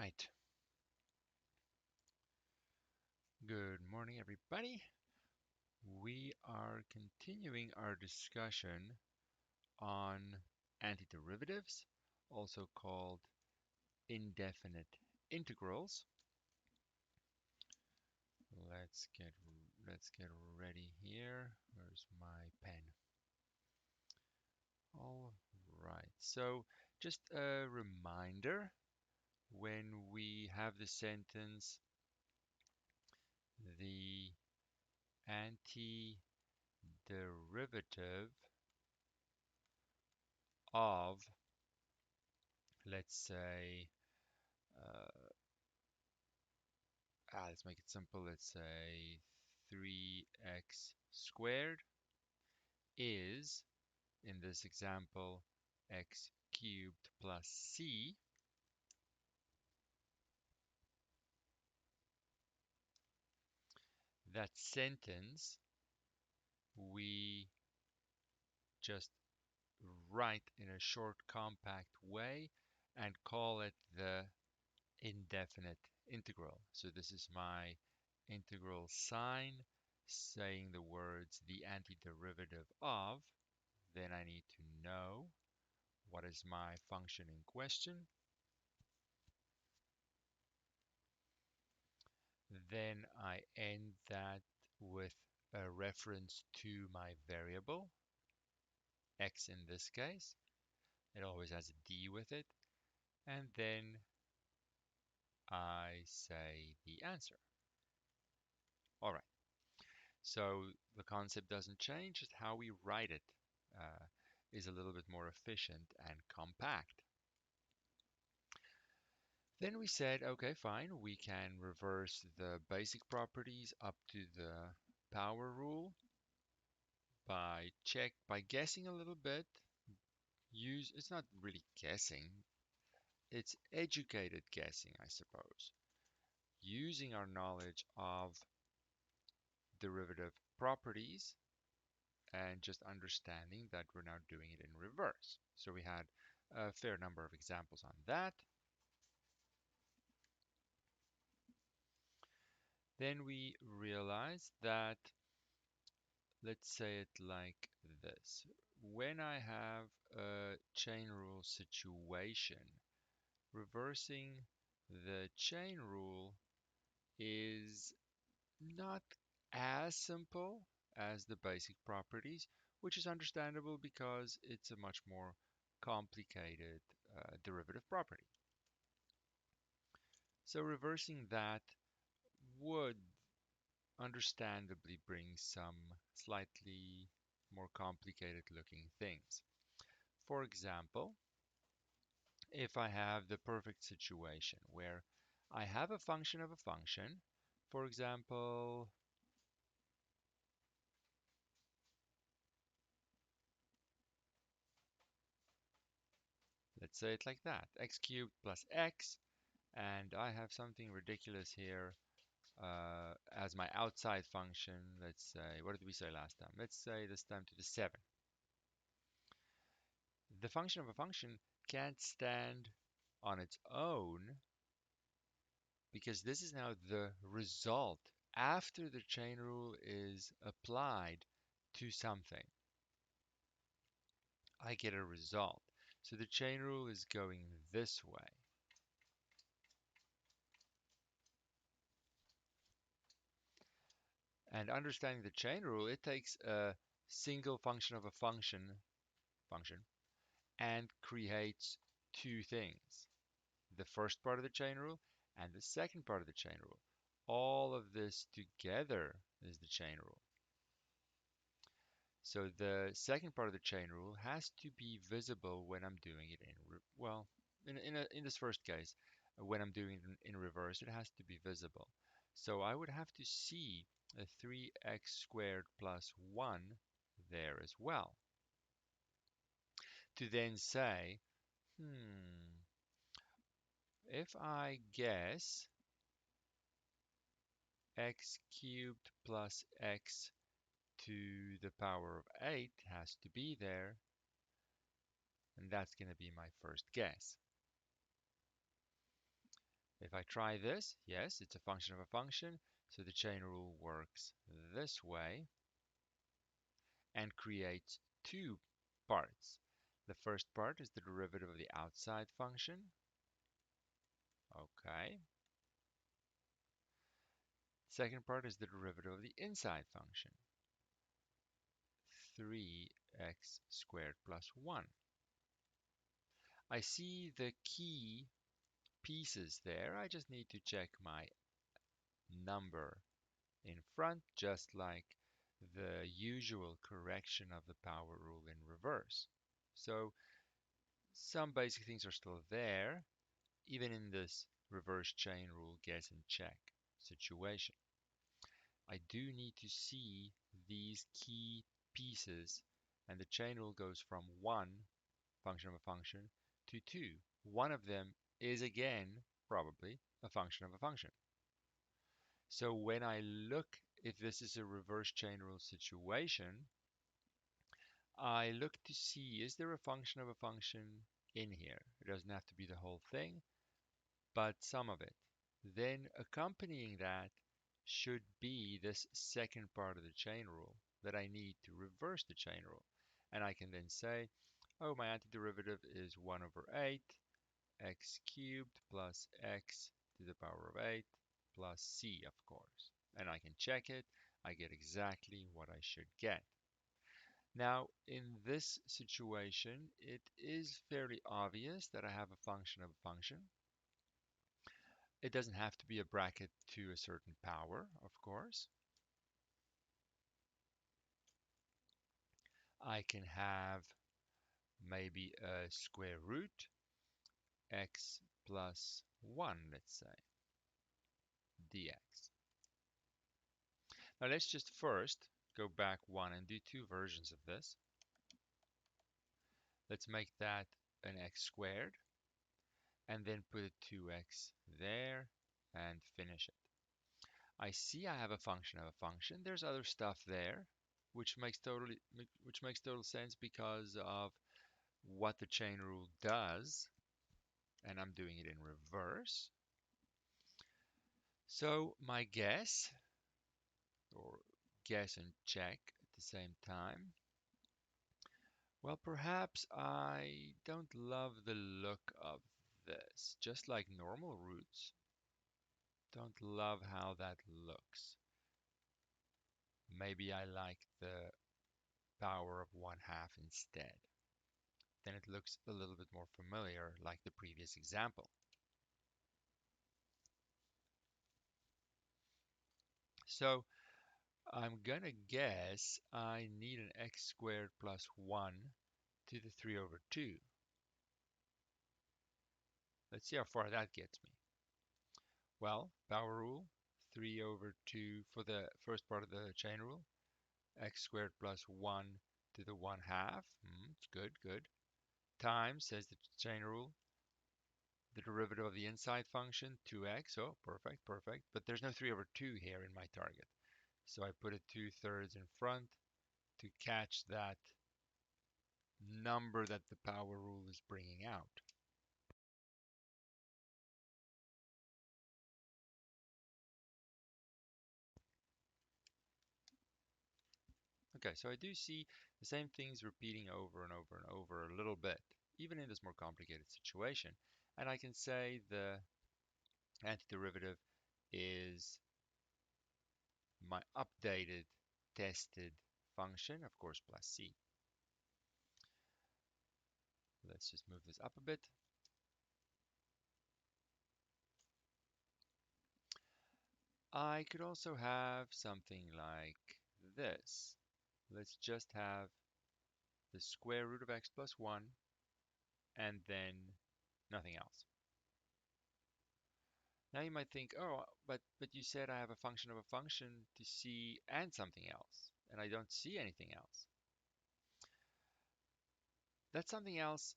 right. Good morning, everybody. We are continuing our discussion on antiderivatives, also called indefinite integrals. Let's get ready here. Where's my pen? All right. So, just a reminder, when we have the sentence the antiderivative of, let's say, let's make it simple. Let's say 3x squared is, in this example, x cubed plus c. That sentence we just write in a short, compact way and call it the indefinite integral. So this is my integral sign saying the words the antiderivative of. Then I need to know what is my function in question. Then I end that with a reference to my variable, x in this case. It always has a d with it. And then I say the answer. All right. So the concept doesn't change, just how we write it is a little bit more efficient and compact. Then we said, okay, fine, we can reverse the basic properties up to the power rule by guessing a little bit. It's not really guessing, it's educated guessing, I suppose. Using our knowledge of derivative properties and just understanding that we're now doing it in reverse. So we had a fair number of examples on that. Then we realized that, let's say it like this. When I have a chain rule situation, reversing the chain rule is not as simple as the basic properties, which is understandable because it's a much more complicated derivative property. So reversing that would understandably bring some slightly more complicated looking things. For example, if I have the perfect situation where I have a function of a function, for example, let's say it like that, x cubed plus x, and I have something ridiculous here as my outside function. Let's say, what did we say last time? Let's say this time to the 7. The function of a function can't stand on its own because this is now the result after the chain rule is applied to something. I get a result. So the chain rule is going this way. And understanding the chain rule, it takes a single function of a function and creates two things. The first part of the chain rule and the second part of the chain rule. All of this together is the chain rule. So the second part of the chain rule has to be visible when I'm doing it in this first case, when I'm doing it in reverse, it has to be visible. So I would have to see a 3x squared plus 1 there as well. To then say, if I guess x cubed plus x to the power of 8 has to be there, and that's going to be my first guess. If I try this, yes, it's a function of a function, so the chain rule works this way and creates two parts. The first part is the derivative of the outside function. Okay. Second part is the derivative of the inside function. 3x squared plus 1. I see the key pieces there. I just need to check my number in front, just like the usual correction of the power rule in reverse. So some basic things are still there, even in this reverse chain rule guess and check situation. I do need to see these key pieces, and the chain rule goes from one function of a function to two. One of them is again probably a function of a function. So when I look, if this is a reverse chain rule situation, I look to see, is there a function of a function in here? It doesn't have to be the whole thing, but some of it. Then accompanying that should be this second part of the chain rule that I need to reverse the chain rule. And I can then say, oh, my antiderivative is 1 over 8 x cubed plus x to the power of 8 plus c, of course. And I can check it. I get exactly what I should get. Now, in this situation, it is fairly obvious that I have a function of a function. It doesn't have to be a bracket to a certain power, of course. I can have maybe a square root x plus 1, let's say, dx. Now let's just first go back one and do two versions of this. Let's make that an x squared and then put a 2x there and finish it. I see I have a function of a function. There's other stuff there which makes total sense because of what the chain rule does, and I'm doing it in reverse. So my guess, or guess and check at the same time, well, perhaps I don't love the look of this, just like normal roots. Don't love how that looks. Maybe I like the power of 1/2 instead. Then it looks a little bit more familiar, like the previous example. So I'm gonna guess I need an x squared plus 1 to the 3 over 2. Let's see how far that gets me. Well, power rule, 3 over 2 for the first part of the chain rule. X squared plus 1 to the 1/2. It's good, good. Times, says the chain rule, the derivative of the inside function, 2x. Oh, perfect, perfect. But there's no 3 over 2 here in my target. So I put a 2/3 in front to catch that number that the power rule is bringing out. Okay, so I do see the same things repeating over and over and over a little bit, even in this more complicated situation. And I can say the antiderivative is my updated tested function, of course, plus c. Let's just move this up a bit. I could also have something like this. Let's just have the square root of x plus 1 and then nothing else. Now you might think, oh, but you said I have a function of a function to see and something else, and I don't see anything else. That something else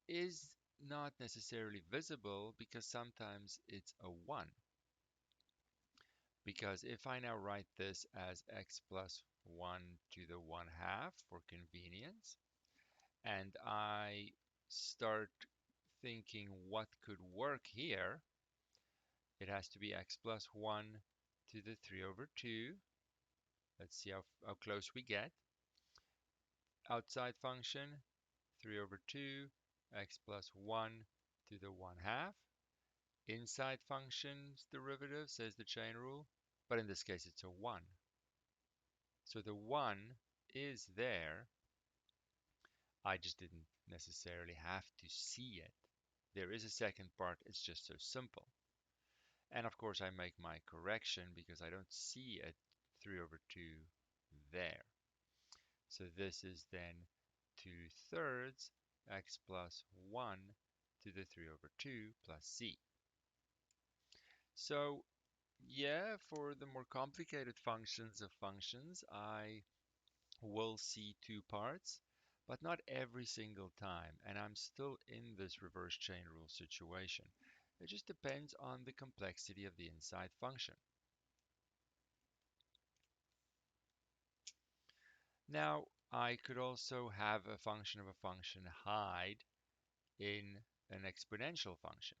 is not necessarily visible because sometimes it's a 1. Because if I now write this as x plus 1 to the 1/2 for convenience, and I start thinking what could work here, It has to be x plus 1 to the 3 over 2. Let's see how close we get. Outside function, 3 over 2, x plus 1 to the 1 half. Inside function's derivative, says the chain rule, but in this case it's a 1. So the 1 is there. I just didn't necessarily have to see it. There is a second part, it's just so simple. And of course I make my correction because I don't see a 3 over 2 there. So this is then 2/3 x plus 1 to the 3 over 2 plus c. So yeah, for the more complicated functions of functions, I will see two parts, but not every single time. And I'm still in this reverse chain rule situation. It just depends on the complexity of the inside function. Now, I could also have a function of a function hide in an exponential function.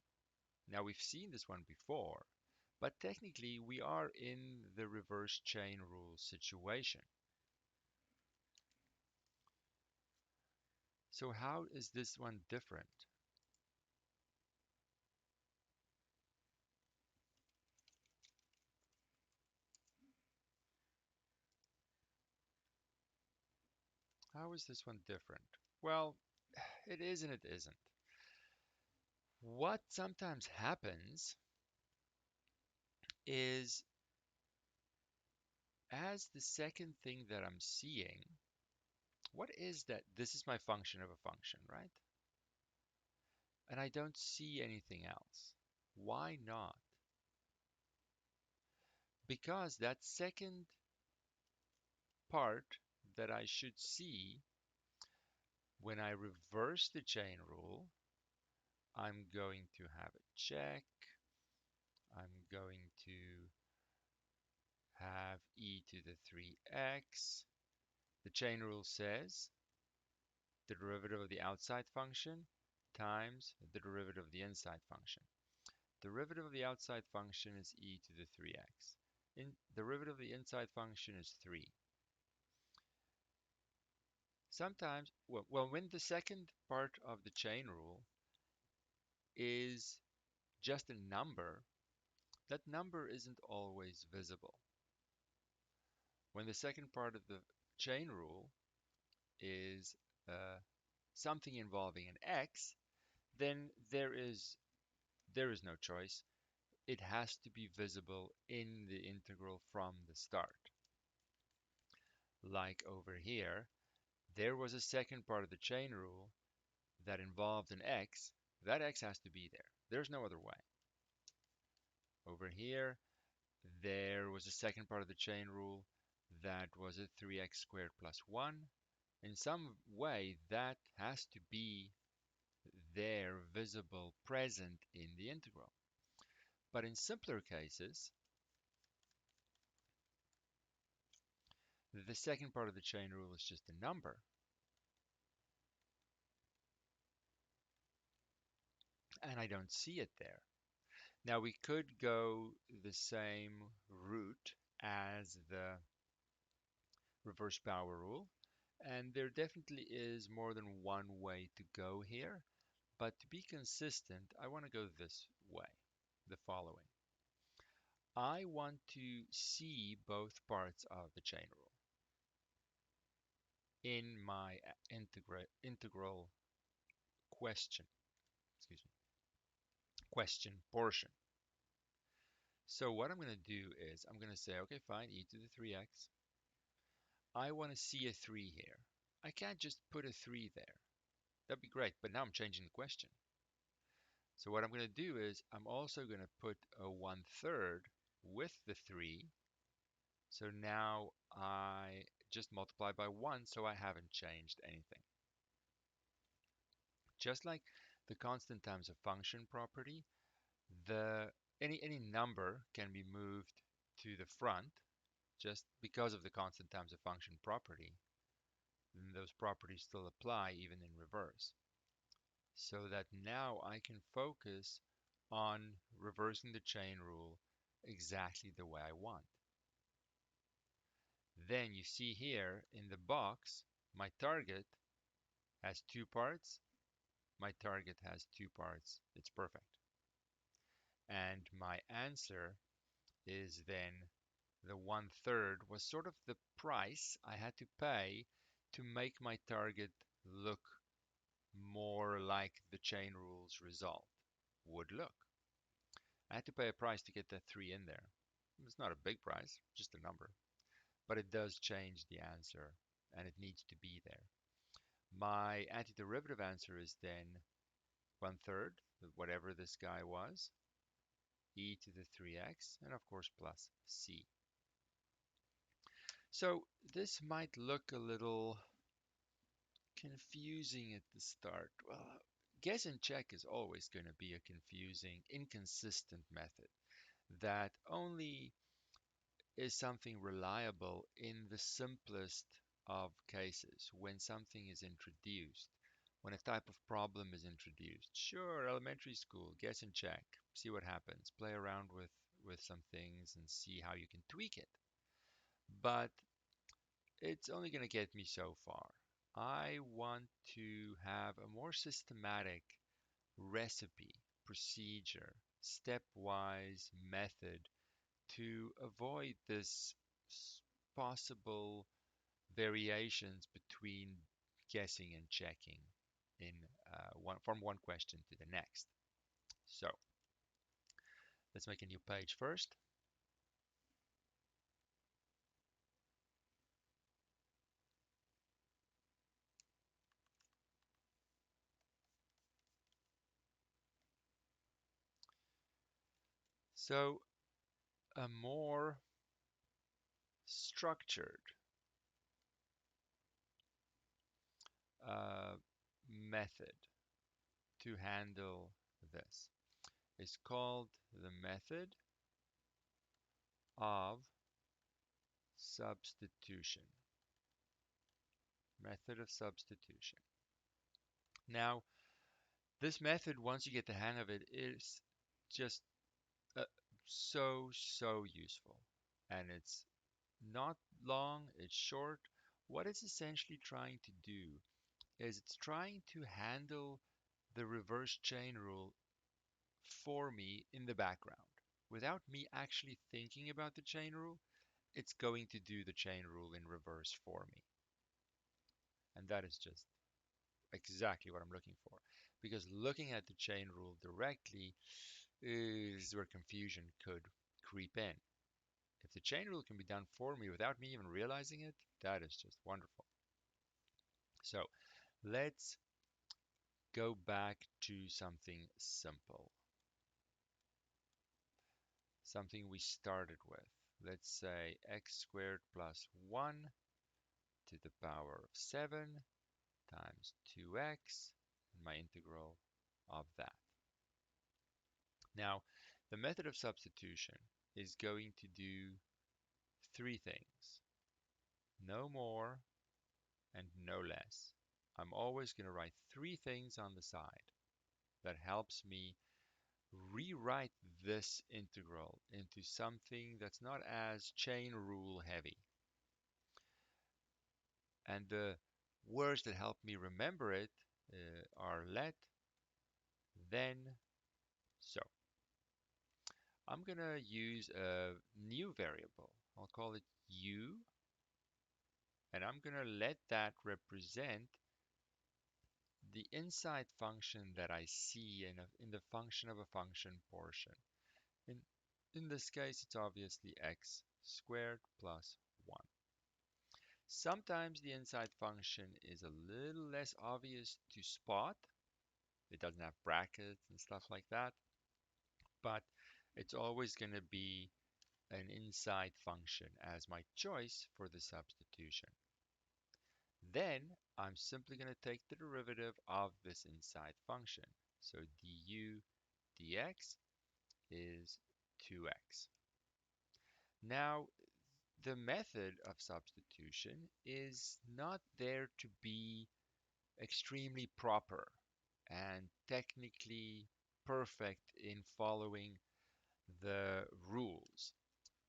Now, we've seen this one before, but technically we are in the reverse chain rule situation. So how is this one different? How is this one different? Well, it is and it isn't. What sometimes happens is as the second thing that I'm seeing, what is that? This is my function of a function, right? And I don't see anything else. Why not? Because that second part that I should see when I reverse the chain rule, I'm going to have a check. I'm going to have e to the 3x. The chain rule says the derivative of the outside function times the derivative of the inside function. Derivative of the outside function is e to the 3x. Derivative of the inside function is 3. Sometimes, well, when the second part of the chain rule is just a number, that number isn't always visible. When the second part of the chain rule is something involving an x, then there is no choice. It has to be visible in the integral from the start. Like over here, there was a second part of the chain rule that involved an x. That x has to be there. There's no other way. Over here, there was a second part of the chain rule that was a 3x squared plus 1. In some way, that has to be there, visible, present in the integral. But in simpler cases, the second part of the chain rule is just a number. And I don't see it there. Now we could go the same route as the reverse power rule, and there definitely is more than one way to go here, but to be consistent, I want to go this way, the following. I want to see both parts of the chain rule in my integral question, excuse me, question portion. So what I'm going to do is I'm going to say, okay, fine, e to the 3x. I want to see a 3 here. I can't just put a 3 there. That'd be great, but now I'm changing the question. So what I'm going to do is I'm also going to put a 1/3 with the 3. So now I just multiply by 1, so I haven't changed anything. Just like the constant times a function property, any number can be moved to the front just because of the constant times a function property. Then those properties still apply even in reverse. So that now I can focus on reversing the chain rule exactly the way I want. Then you see here in the box, my target has two parts. My target has two parts. It's perfect. And my answer is then the 1/3 was sort of the price I had to pay to make my target look more like the chain rule's result would look. I had to pay a price to get that 3 in there. It's not a big price, just a number, but it does change the answer and it needs to be there. My antiderivative answer is then 1/3, whatever this guy was, e to the 3x, and of course plus c. So this might look a little confusing at the start. Well, guess and check is always going to be a confusing, inconsistent method that only is something reliable in the simplest of cases when something is introduced, when a type of problem is introduced. Sure, elementary school, guess and check, see what happens, play around with some things and see how you can tweak it. But it's only going to get me so far. I want to have a more systematic recipe, procedure, stepwise method to avoid this possible variations between guessing and checking from one question to the next. So let's make a new page first. So a more structured uh, method to handle this is called the method of substitution. Method of substitution. Now, this method, once you get the hang of it, is just uh, so useful. And it's not long, it's short. What it's essentially trying to do is it's trying to handle the reverse chain rule for me in the background. Without me actually thinking about the chain rule, it's going to do the chain rule in reverse for me. And that is just exactly what I'm looking for. Because looking at the chain rule directly is where confusion could creep in. If the chain rule can be done for me without me even realizing it, that is just wonderful. So let's go back to something simple. Something we started with. Let's say x squared plus 1 to the power of 7 times 2x, and my integral of that. Now, the method of substitution is going to do three things. No more and no less. I'm always going to write three things on the side that helps me rewrite this integral into something that's not as chain rule heavy. And the words that help me remember it are let, then, so. I'm going to use a new variable. I'll call it u, and I'm going to let that represent the inside function that I see in the function of a function portion. In, in this case, it's obviously x squared plus 1. Sometimes the inside function is a little less obvious to spot. It doesn't have brackets and stuff like that, but it's always going to be an inside function as my choice for the substitution. Then I'm simply going to take the derivative of this inside function. So du dx is 2x. Now, the method of substitution is not there to be extremely proper and technically perfect in following the rules.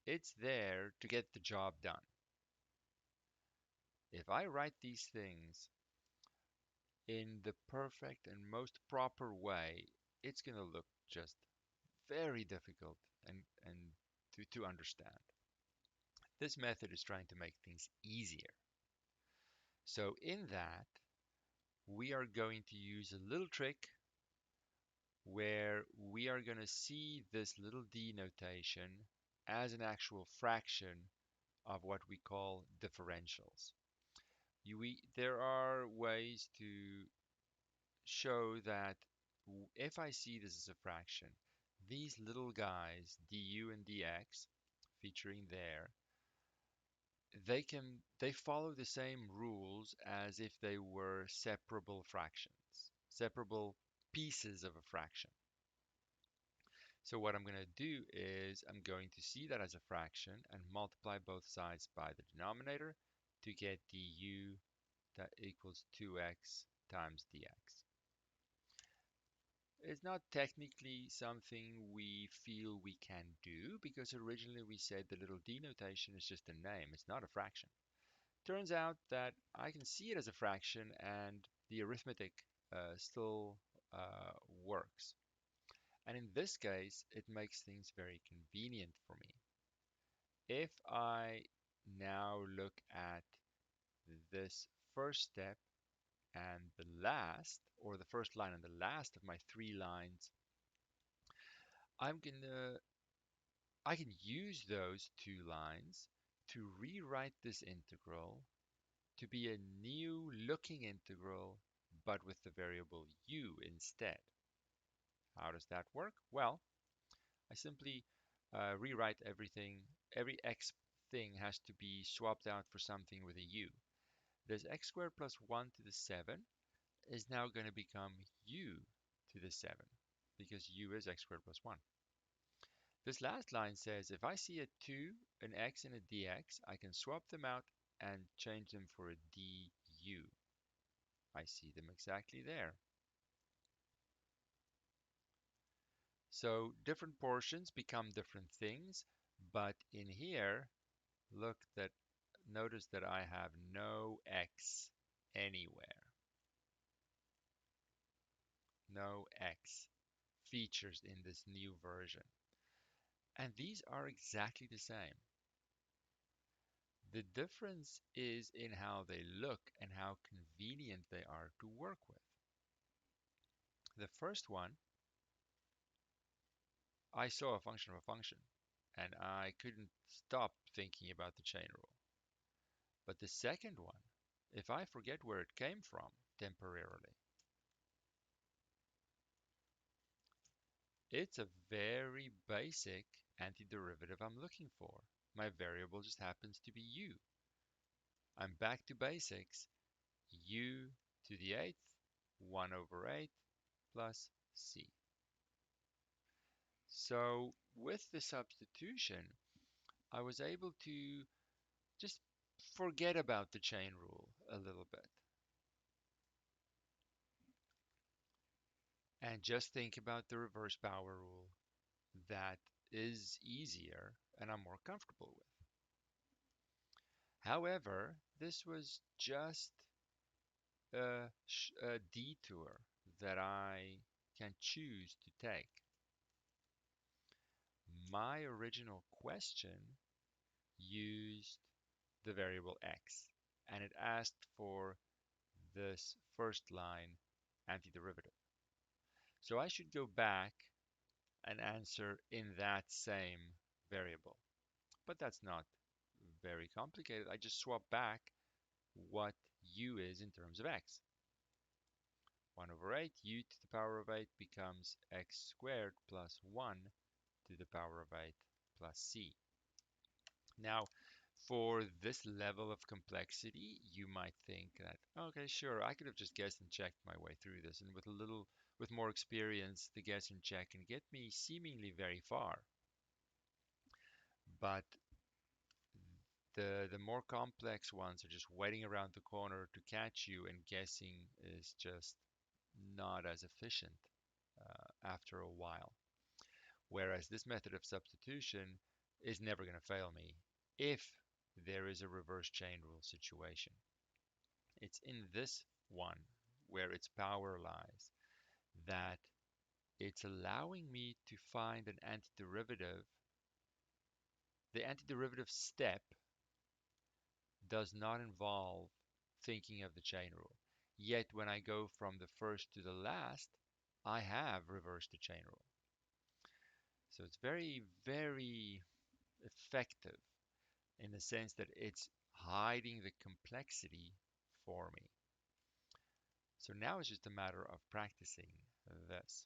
It's there to get the job done. If I write these things in the perfect and most proper way, it's going to look just very difficult and to understand. This method is trying to make things easier. So in that, we are going to use a little trick where we are going to see this little d notation as an actual fraction of what we call differentials. There are ways to show that if I see this as a fraction, these little guys, du and dx, featuring there, they follow the same rules as if they were separable fractions, separable pieces of a fraction. So what I'm going to do is I'm going to see that as a fraction and multiply both sides by the denominator to get du that equals 2x times dx. It's not technically something we feel we can do because originally we said the little d notation is just a name, it's not a fraction. Turns out that I can see it as a fraction and the arithmetic still works. And in this case, it makes things very convenient for me. If I now look at this first step and the last, or the first line and the last of my 3 lines, I can use those 2 lines to rewrite this integral to be a new looking integral, but with the variable u instead. How does that work? Well, I simply rewrite everything. Every x thing has to be swapped out for something with a u. This x squared plus 1 to the 7 is now going to become u to the 7 because u is x squared plus 1. This last line says if I see a 2, an x, and a dx, I can swap them out and change them for a du. I see them exactly there. So different portions become different things, but in here, notice that I have no x anywhere. No x features in this new version. And these are exactly the same. The difference is in how they look and how convenient they are to work with. The first one, I saw a function of a function, and I couldn't stop thinking about the chain rule. But the second one, if I forget where it came from temporarily, it's a very basic antiderivative I'm looking for. My variable just happens to be u. I'm back to basics. U to the 8th, 1 over 8 plus c. So with the substitution, I was able to just forget about the chain rule a little bit and just think about the reverse power rule that is easier and I'm more comfortable with. However, this was just a detour that I can choose to take. My original question used the variable x, and it asked for this first line antiderivative. So I should go back and answer in that same variable. But that's not very complicated. I just swap back what u is in terms of x. 1 over 8, u to the power of 8 becomes x squared plus 1 to the power of 8 plus c. Now, for this level of complexity, you might think that, okay, sure, I could have just guessed and checked my way through this, and with more experience, the guess and check can get me seemingly very far. But the more complex ones are just waiting around the corner to catch you, and guessing is just not as efficient after a while. Whereas this method of substitution is never going to fail me if there is a reverse chain rule situation. It's in this one where its power lies, that it's allowing me to find an antiderivative. The antiderivative step does not involve thinking of the chain rule. Yet when I go from the first to the last, I have reversed the chain rule. So it's very, very effective in the sense that it's hiding the complexity for me. So now it's just a matter of practicing this.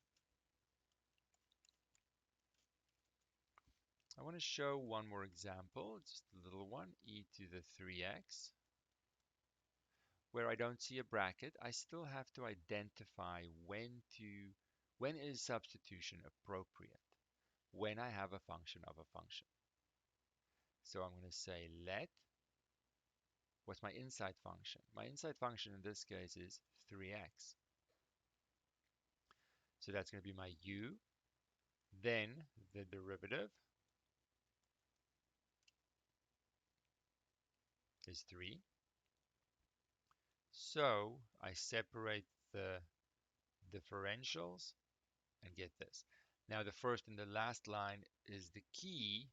I want to show one more example, just a little one, e to the 3x, where I don't see a bracket. I still have to identify when is substitution appropriate, when I have a function of a function. So I'm going to say let, what's my inside function? My inside function in this case is 3x. So that's going to be my u, then the derivative is 3. So I separate the differentials and get this. Now the first and the last line is the key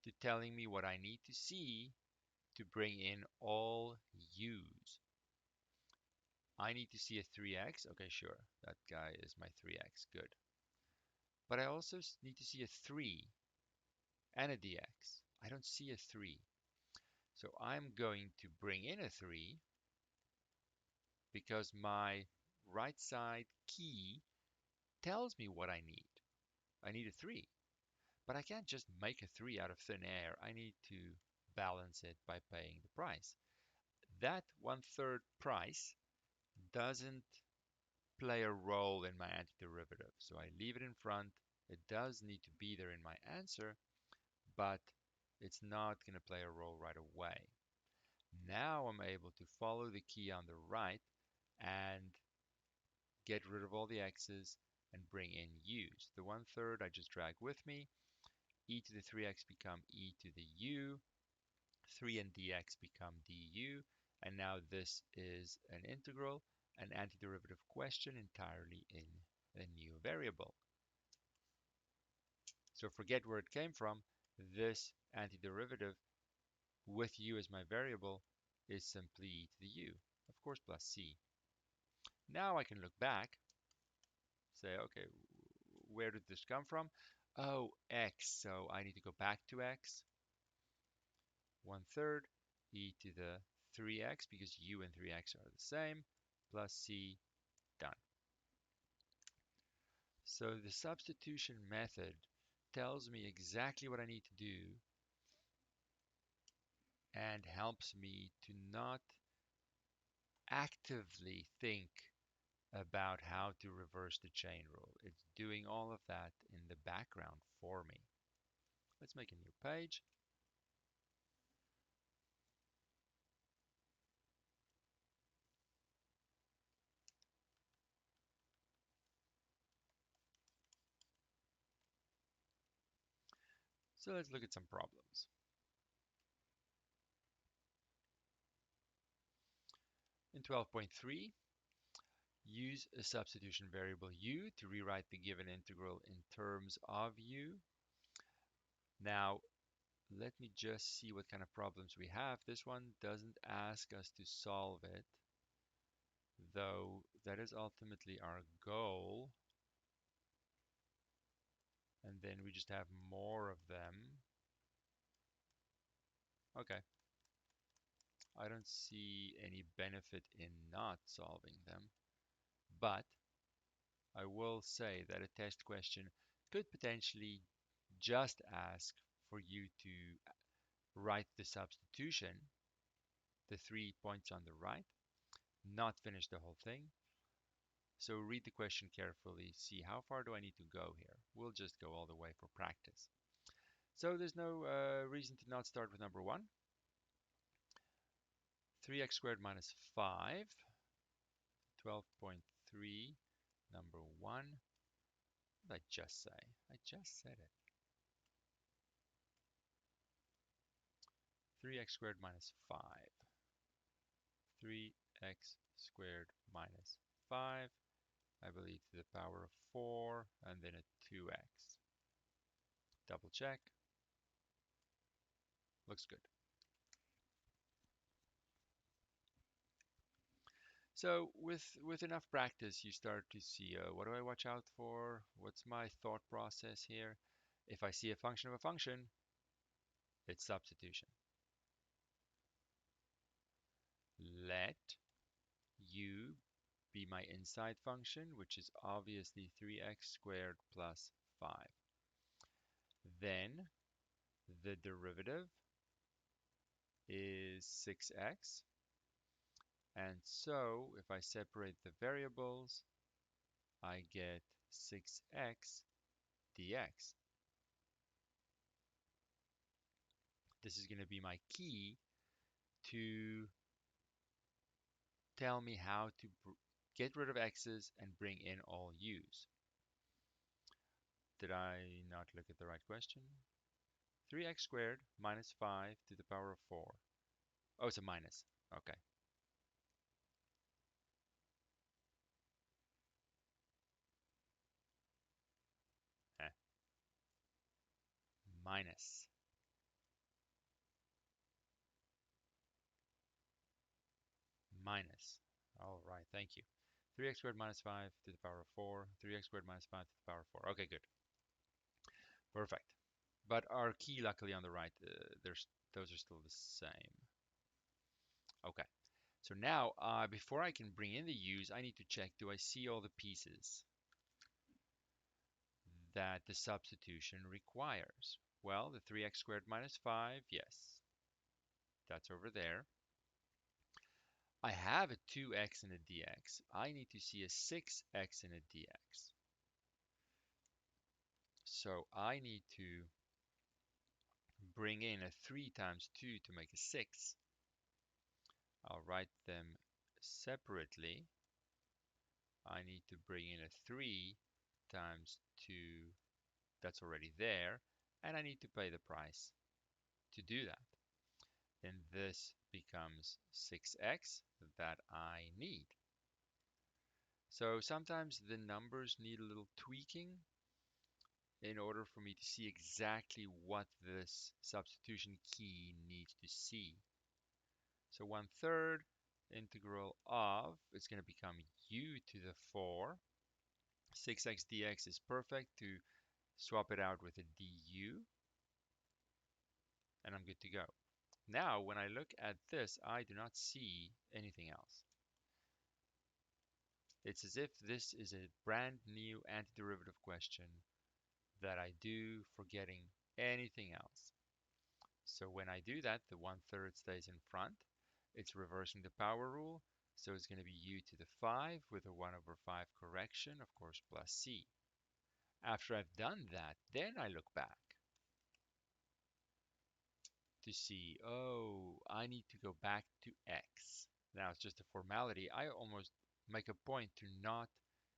to telling me what I need to see to bring in all u's. I need to see a 3x. Okay, sure. That guy is my 3x. Good. But I also need to see a 3 and a dx. I don't see a 3. So I'm going to bring in a 3 because my right side key tells me what I need. I need a 3. But I can't just make a 3 out of thin air. I need to balance it by paying the price. That 1/3 price doesn't play a role in my antiderivative. So I leave it in front. It does need to be there in my answer, but it's not going to play a role right away. Now I'm able to follow the key on the right and get rid of all the x's and bring in u's. The 1/3 I just drag with me. E to the 3x become e to the u. 3 and dx become du. And now this is an integral, an antiderivative question entirely in a new variable. So forget where it came from. This antiderivative with u as my variable is simply e to the u, of course, plus c. Now I can look back, say, okay, where did this come from? Oh, x, so I need to go back to x. 1/3 e to the 3x, because u and 3x are the same, plus c, done. So the substitution method tells me exactly what I need to do and helps me to not actively think about how to reverse the chain rule. It's doing all of that in the background for me. Let's make a new page. So let's look at some problems. In 12.3, use a substitution variable u to rewrite the given integral in terms of u. Now, let me just see what kind of problems we have. This one doesn't ask us to solve it, though that is ultimately our goal. And then we just have more of them. Okay. I don't see any benefit in not solving them, but I will say that a test question could potentially just ask for you to write the substitution, the 3 points on the right, not finish the whole thing. So read the question carefully, see how far do I need to go here. We'll just go all the way for practice. So there's no reason to not start with number 1. 3x squared minus 5, 12.3, number 1. What did I just say? I just said it. 3x squared minus 5. 3x squared minus 5, I believe to the power of 4, and then a 2x. Double check. Looks good. So with enough practice, you start to see what do I watch out for? What's my thought process here? If I see a function of a function, it's substitution. Let u be my inside function, which is obviously 3x squared plus 5. Then the derivative is 6x. And so if I separate the variables, I get 6x dx. This is going to be my key to tell me how to get rid of x's and bring in all u's. Did I not look at the right question? 3x squared minus 5 to the power of 4. Oh, it's a minus. Okay. Eh. Minus. Minus. All right, thank you. 3x squared minus 5 to the power of 4. 3x squared minus 5 to the power of 4. Okay, good. Perfect. But our key, luckily, on the right, those are still the same. Okay. So now, before I can bring in the u's, I need to check, do I see all the pieces that the substitution requires? Well, the 3x squared minus 5, yes, that's over there. I have a 2x and a dx. I need to see a 6x and a dx. So I need to bring in a 3 times 2 to make a 6. I'll write them separately. I need to bring in a 3 times 2 that's already there, and I need to pay the price to do that. Then this becomes 6x that I need. So sometimes the numbers need a little tweaking in order for me to see exactly what this substitution key needs to see. So 1/3 integral of, it's going to become u to the 4. 6x dx is perfect to swap it out with a du, and I'm good to go. Now, when I look at this, I do not see anything else. It's as if this is a brand new antiderivative question that I do forgetting anything else. So when I do that, the 1/3 stays in front. It's reversing the power rule. So it's going to be u to the 5 with a 1/5 correction, of course, plus c. After I've done that, then I look back to see, oh, I need to go back to x. Now it's just a formality. I almost make a point to not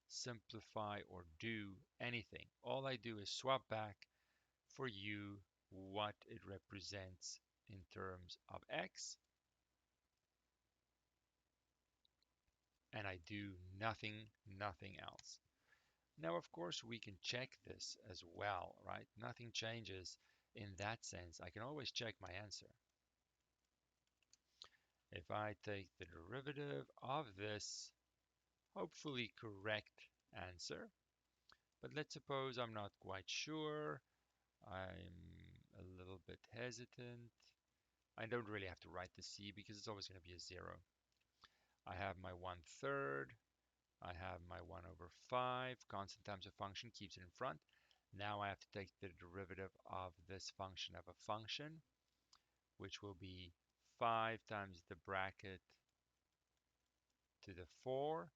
simplify or do anything. All I do is swap back for u what it represents in terms of x, and I do nothing else. Now, of course, we can check this as well, right? Nothing changes in that sense. I can always check my answer. If I take the derivative of this, hopefully correct answer, but let's suppose I'm not quite sure. I'm a little bit hesitant. I don't really have to write the c because it's always going to be a 0. I have my 1/3. I have my 1/5. Constant times a function keeps it in front. Now I have to take the derivative of this function of a function, which will be 5 times the bracket to the 4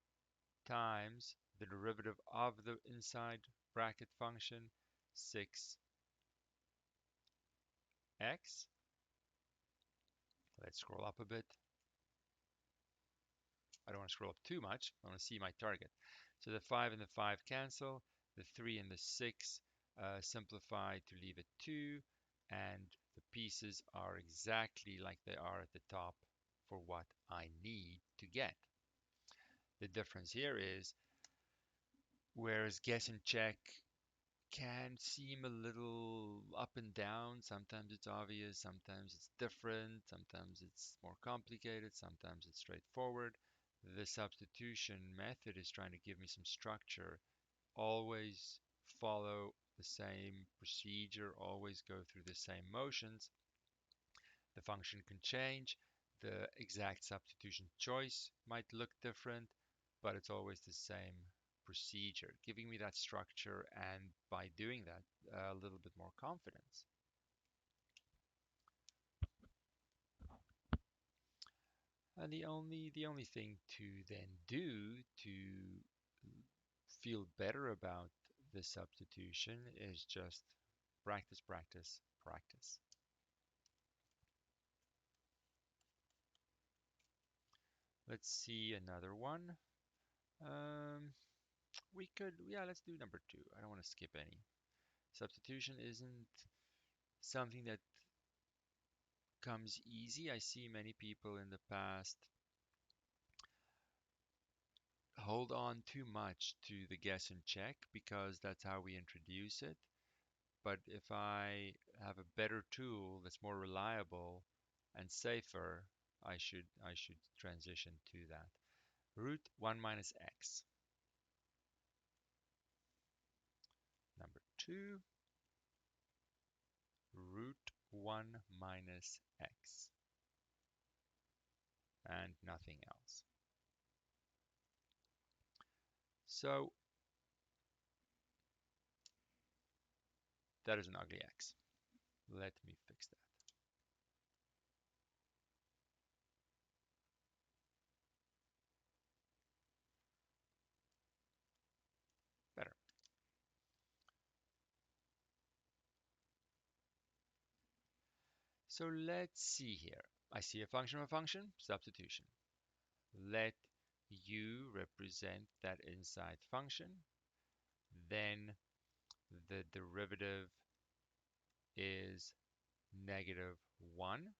times the derivative of the inside bracket function, 6x. Let's scroll up a bit. I don't want to scroll up too much. I want to see my target. So the 5 and the 5 cancel. The 3 and the 6 simplify to leave it 2, and the pieces are exactly like they are at the top for what I need to get. The difference here is, whereas guess and check can seem a little up and down. Sometimes it's obvious, sometimes it's different, sometimes it's more complicated, sometimes it's straightforward. The substitution method is trying to give me some structure. Always follow the same procedure, always go through the same motions. The function can change. The exact substitution choice might look different, but it's always the same procedure, giving me that structure, and by doing that, a little bit more confidence. And the only thing to then do to feel better about the substitution is just practice, practice, practice. Let's see another one. Um, yeah, let's do number 2. I don't want to skip any. Substitution isn't something that comes easy. I see many people in the past hold on too much to the guess and check because that's how we introduce it. But if I have a better tool that's more reliable and safer, I should transition to that. Root 1 minus x. Number 2, root 1 minus x, and nothing else. So that is an ugly x. Let me fix that. Better. So let's see here. I see a function of a function, substitution. Let u represent that inside function. Then the derivative is -1.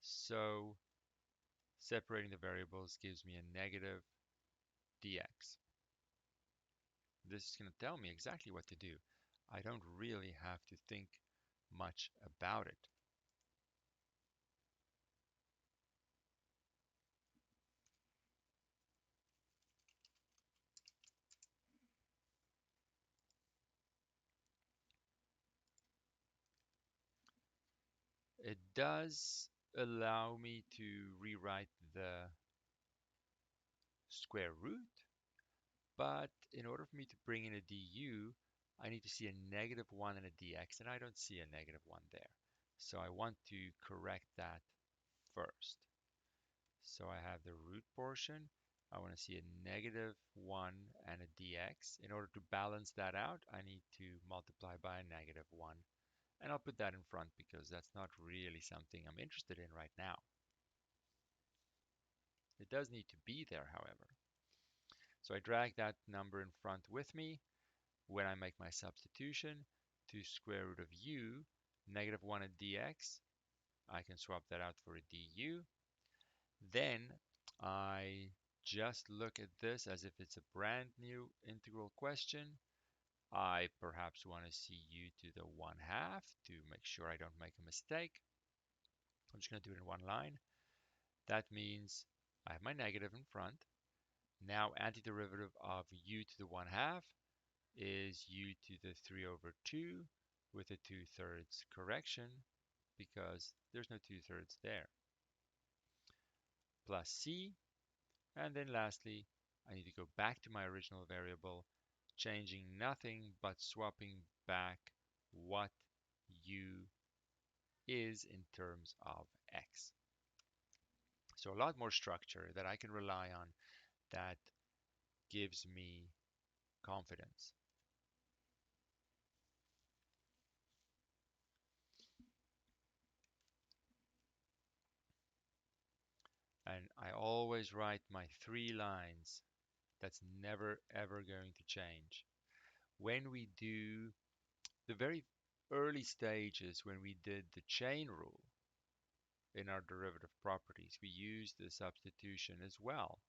So separating the variables gives me a negative dx. This is going to tell me exactly what to do. I don't really have to think much about it. It does allow me to rewrite the square root, but in order for me to bring in a du, I need to see a -1 and a dx, and I don't see a -1 there. So I want to correct that first. So I have the root portion. I want to see a -1 and a dx. In order to balance that out, I need to multiply by a -1. And I'll put that in front because that's not really something I'm interested in right now. It does need to be there, however. So I drag that number in front with me when I make my substitution to square root of u, -1 at dx. I can swap that out for a du. Then I just look at this as if it's a brand new integral question. I perhaps want to see u to the 1/2 to make sure I don't make a mistake. I'm just going to do it in one line. That means I have my negative in front. Now antiderivative of u to the 1/2 is u to the 3/2 with a 2/3 correction because there's no 2/3 there, plus c. And then lastly, I need to go back to my original variable, changing nothing but swapping back what u is in terms of x. So a lot more structure that I can rely on that gives me confidence. And I always write my 3 lines. That's never ever going to change. when we do the very early stages, when we did the chain rule in our derivative properties, we used the substitution as well,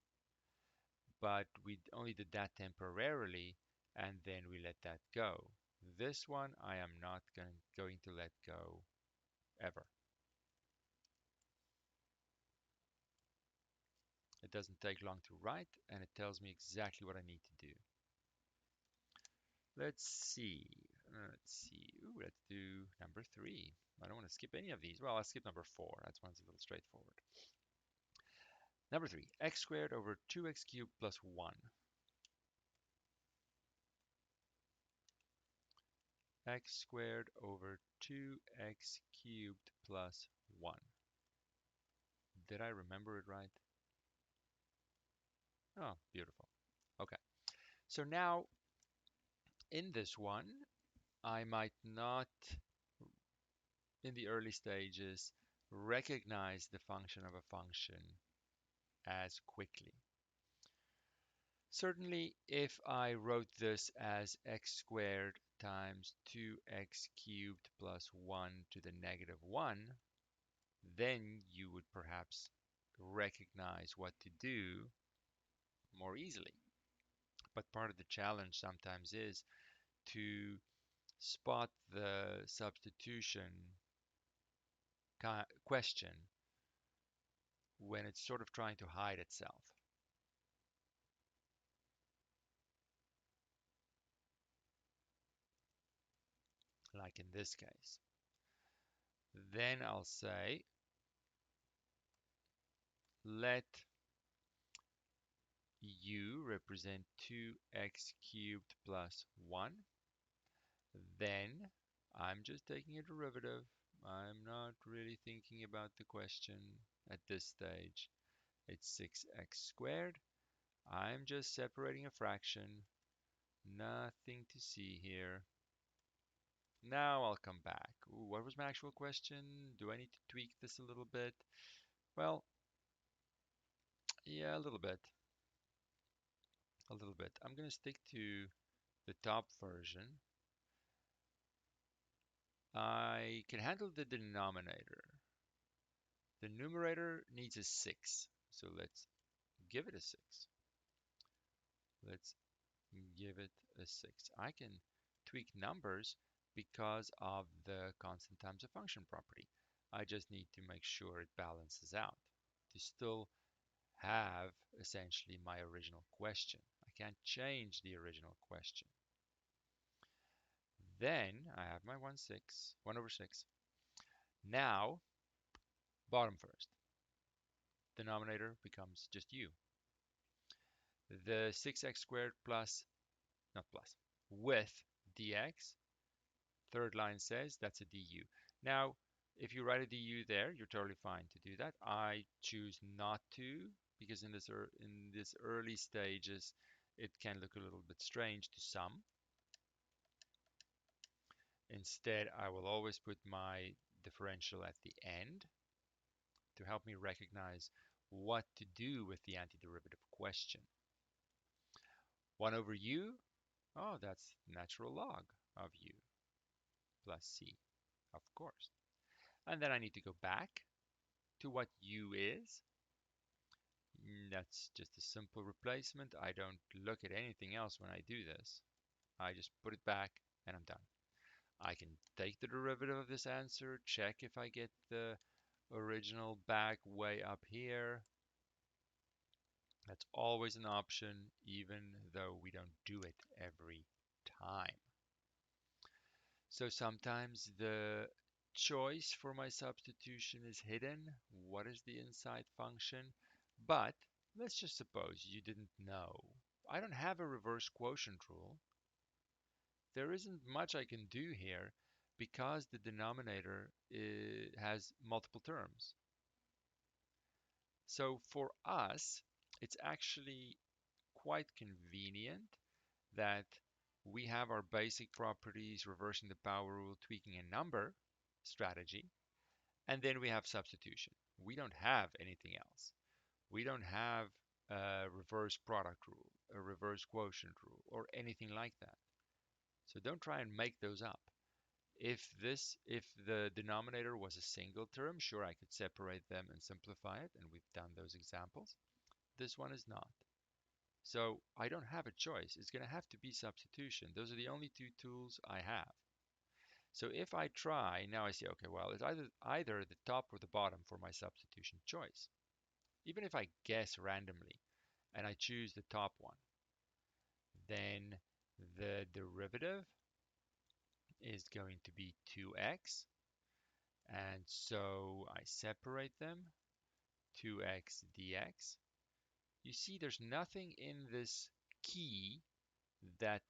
but we only did that temporarily, and then we let that go. This one I am not going to let go ever. It doesn't take long to write, and it tells me exactly what I need to do. Let's see. Ooh, let's do number 3. I don't want to skip any of these. Well, I'll skip number 4. That one's a little straightforward. Number 3, x squared over 2x cubed plus 1. X squared over 2x cubed plus 1. Did I remember it right? Oh, beautiful. Okay. So now, in this one, I might not, in the early stages, recognize the function of a function as quickly. Certainly, if I wrote this as x squared times 2x cubed plus 1 to the negative 1, then you would perhaps recognize what to do more easily. But part of the challenge sometimes is to spot the substitution question when it's sort of trying to hide itself. Like in this case. Then I'll say, let u represent 2x cubed plus 1. Then I'm just taking a derivative. I'm not really thinking about the question at this stage. It's 6x squared. I'm just separating a fraction. Nothing to see here. Now I'll come back. Ooh, what was my actual question? Do I need to tweak this a little bit? Well, yeah, a little bit. A little bit. I'm going to stick to the top version. I can handle the denominator. The numerator needs a 6. So let's give it a 6. Let's give it a 6. I can tweak numbers because of the constant times a function property. I just need to make sure it balances out to still have essentially my original question. I can't change the original question. Then I have my 1 over 6. Now, bottom first. Denominator becomes just u. The 6x squared plus, not plus, with dx, third line says that's a du. Now, if you write a du there, you're totally fine to do that. I choose not to because in this early stages, it can look a little bit strange to some. Instead, I will always put my differential at the end to help me recognize what to do with the antiderivative question. 1 over u, oh, that's natural log of u plus c, of course. And then I need to go back to what u is. That's just a simple replacement. I don't look at anything else when I do this. I just put it back and I'm done. I can take the derivative of this answer, check if I get the original back way up here. That's always an option, even though we don't do it every time. So sometimes the choice for my substitution is hidden. What is the inside function? But let's just suppose you didn't know. I don't have a reverse quotient rule. There isn't much I can do here because the denominator has multiple terms. So for us, it's actually quite convenient that we have our basic properties, reversing the power rule, tweaking a number strategy, and then we have substitution. We don't have anything else. We don't have a reverse product rule, a reverse quotient rule, or anything like that. So don't try and make those up. If the denominator was a single term, sure, I could separate them and simplify it, and we've done those examples. This one is not. So I don't have a choice. It's going to have to be substitution. Those are the only two tools I have. So if I try, now I say, okay, well, it's either the top or the bottom for my substitution choice. Even if I guess randomly and I choose the top one, then the derivative is going to be 2x. And so I separate them, 2x dx. You see there's nothing in this key that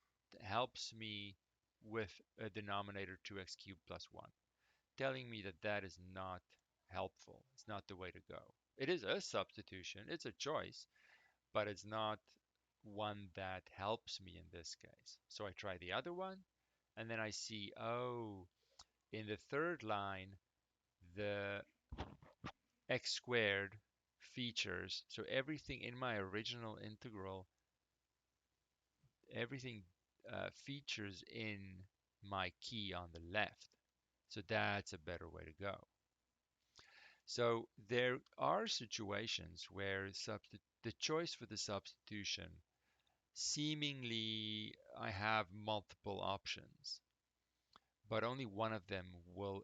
helps me with a denominator 2x cubed plus 1, telling me that that is not helpful. It's not the way to go. It is a substitution, it's a choice, but it's not one that helps me in this case. So I try the other one, and then I see, oh, in the third line, the x squared features, so everything in my original integral, everything features in my key on the left. So that's a better way to go. So there are situations where the choice for the substitution, seemingly I have multiple options, but only one of them will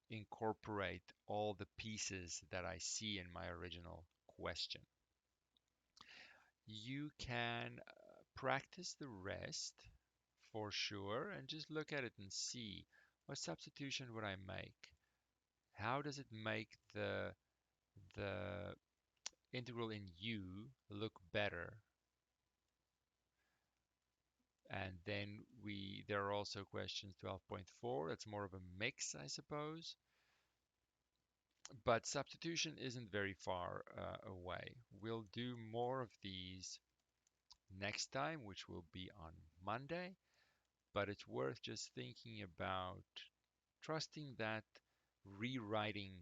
incorporate all the pieces that I see in my original question. You can practice the rest for sure and just look at it and see what substitution would I make? How does it make the integral in U look better? And then there are also questions 12.4. That's more of a mix, I suppose. But substitution isn't very far away. We'll do more of these next time, which will be on Monday. But it's worth just thinking about trusting that rewriting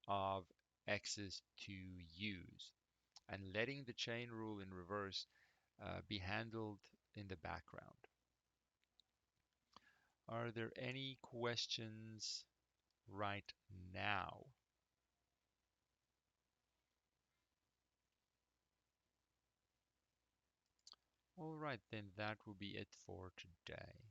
of x's to u's and letting the chain rule in reverse be handled in the background. Are there any questions right now? All right, then that will be it for today.